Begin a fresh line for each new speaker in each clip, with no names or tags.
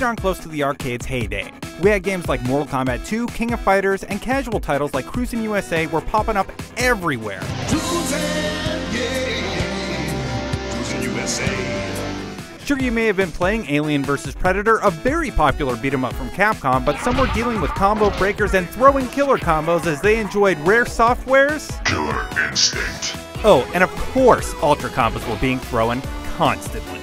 darn close to the arcade's heyday. We had games like Mortal Kombat 2, King of Fighters, and casual titles like Cruisin' USA were popping up everywhere.
Cruisin' USA.
Sure, you may have been playing Alien vs. Predator, a very popular beat-em-up from Capcom, but some were dealing with combo breakers and throwing killer combos as they enjoyed Rare Software's
Killer Instinct.
Oh, and of course, Ultra combos were being thrown constantly.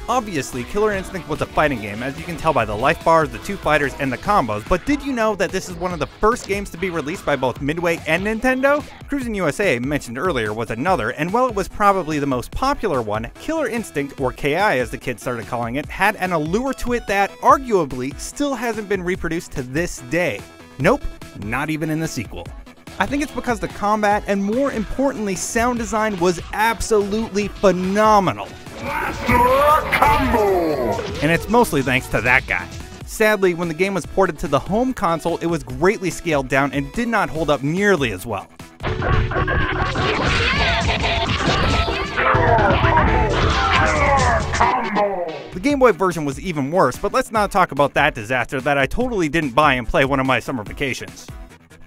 Obviously, Killer Instinct was a fighting game, as you can tell by the life bars, the two fighters, and the combos, but did you know that this is one of the first games to be released by both Midway and Nintendo? Cruisin' USA, mentioned earlier, was another, and while it was probably the most popular one, Killer Instinct, or KI as the kids started calling it, had an allure to it that, arguably, still hasn't been reproduced to this day. Nope, not even in the sequel. I think it's because the combat, and more importantly, sound design was absolutely phenomenal.
Blaster Combo!
And it's mostly thanks to that guy. Sadly, when the game was ported to the home console, it was greatly scaled down and did not hold up nearly as well. The Game Boy version was even worse, but let's not talk about that disaster that I totally didn't buy and play one of my summer vacations.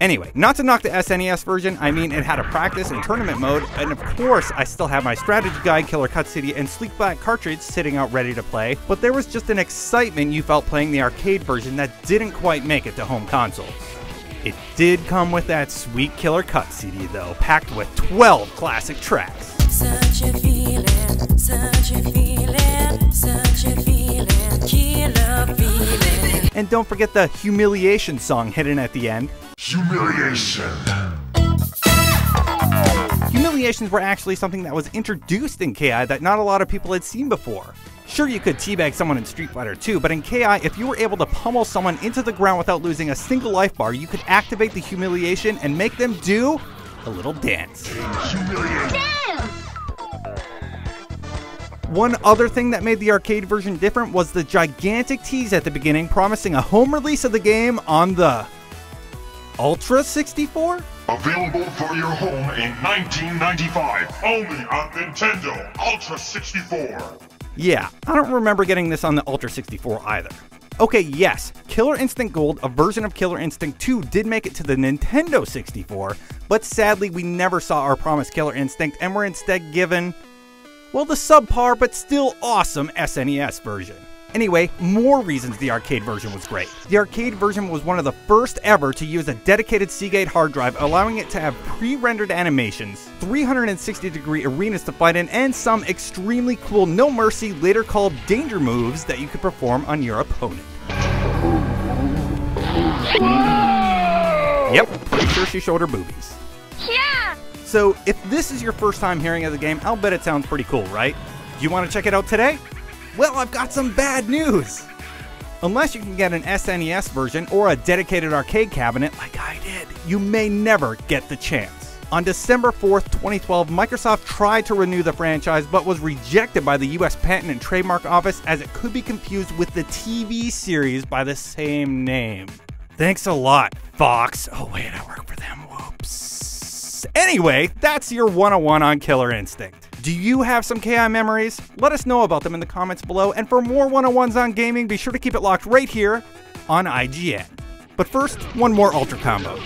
Anyway, not to knock the SNES version, I mean it had a practice and tournament mode, and of course I still have my strategy guide, Killer Cut CD, and Sleek Black cartridge sitting out ready to play, but there was just an excitement you felt playing the arcade version that didn't quite make it to home consoles. It did come with that sweet Killer Cut CD though, packed with 12 classic tracks.
Such a feeling, such a feeling, such a feeling, killer feeling.
And don't forget the Humiliation song hidden at the end.
Humiliation.
Humiliations were actually something that was introduced in KI that not a lot of people had seen before. Sure, you could teabag someone in Street Fighter 2, but in KI, if you were able to pummel someone into the ground without losing a single life bar, you could activate the humiliation and make them do a little dance.
Humiliation.
One other thing that made the arcade version different was the gigantic tease at the beginning promising a home release of the game on the Ultra 64?
Available for your home in 1995, only on Nintendo Ultra 64.
Yeah, I don't remember getting this on the Ultra 64 either. Okay, yes, Killer Instinct Gold, a version of Killer Instinct 2, did make it to the Nintendo 64, but sadly we never saw our promised Killer Instinct and were instead given, well, the subpar but still awesome SNES version. Anyway, more reasons the arcade version was great. The arcade version was one of the first ever to use a dedicated Seagate hard drive, allowing it to have pre-rendered animations, 360-degree arenas to fight in, and some extremely cool No Mercy, later called Danger moves that you could perform on your opponent. Yep, pretty sure she showed her boobies.
Yeah!
So, if this is your first time hearing of the game, I'll bet it sounds pretty cool, right? Do you want to check it out today? Well, I've got some bad news! Unless you can get an SNES version or a dedicated arcade cabinet like I did, you may never get the chance. On December 4th, 2012, Microsoft tried to renew the franchise but was rejected by the US Patent and Trademark Office as it could be confused with the TV series by the same name. Thanks a lot, Fox. Oh wait, I work for them, whoops. Anyway, that's your 101 on Killer Instinct. Do you have some KI memories? Let us know about them in the comments below, and for more 101s on gaming, be sure to keep it locked right here on IGN. But first, one more Ultra Combo.